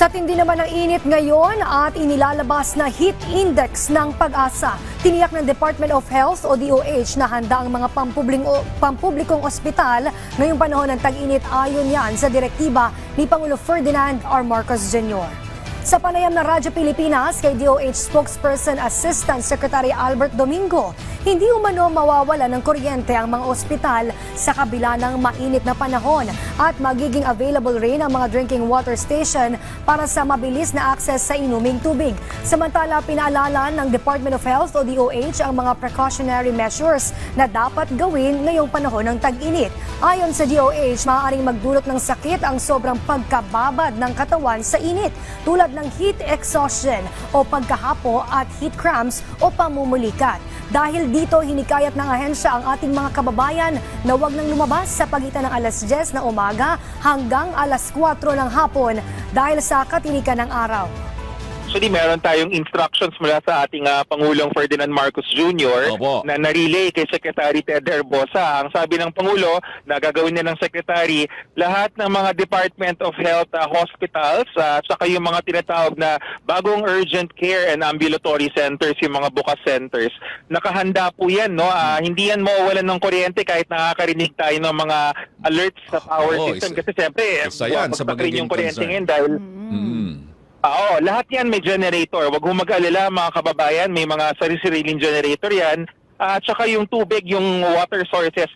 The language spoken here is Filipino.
Sa tindi naman ng init ngayon at inilalabas na heat index ng Pag-asa, tiniyak ng Department of Health o DOH na handa ang mga pampublikong ospital ngayong panahon ng tag-init ayon yan sa direktiba ni Pangulo Ferdinand R. Marcos Jr. Sa panayam ng Radyo Pilipinas kay DOH Spokesperson Assistant Secretary Albert Domingo, hindi umano mawawala ng kuryente ang mga ospital sa kabila ng mainit na panahon at magiging available rin ang mga drinking water station para sa mabilis na access sa inuming tubig. Samantala, pinaalala ng Department of Health o DOH ang mga precautionary measures na dapat gawin ngayong panahon ng tag-init. Ayon sa DOH, maaaring magdulot ng sakit ang sobrang pagkababad ng katawan sa init tulad ng heat exhaustion o pagkahapo at heat cramps o pamumulikat. Dahil dito, hinikayat ng ahensya ang ating mga kababayan na huwag nang lumabas sa pagitan ng alas 10 ng umaga hanggang alas 4 ng hapon dahil sa katinikan ng araw. Actually, meron tayong instructions mula sa ating Pangulong Ferdinand Marcos Jr. Opo. na narelay kay Secretary Ted Herbosa. Ang sabi ng Pangulo na gagawin niya ng Secretary, lahat ng mga Department of Health hospitals at saka yung mga tinatawag na bagong urgent care and ambulatory centers, yung mga bukas centers, nakahanda po yan. No? Hindi yan mawawalan ng kuryente kahit nakakarinig tayo ng mga alerts sa power system. Kasi siyempre, isa yan sa magpapagin yung kuryente concern. ngayon dahil... Oo, lahat yan may generator. Huwag mong mag-alala mga kababayan, may mga sarili-sariling generator yan. At saka yung tubig, yung water sources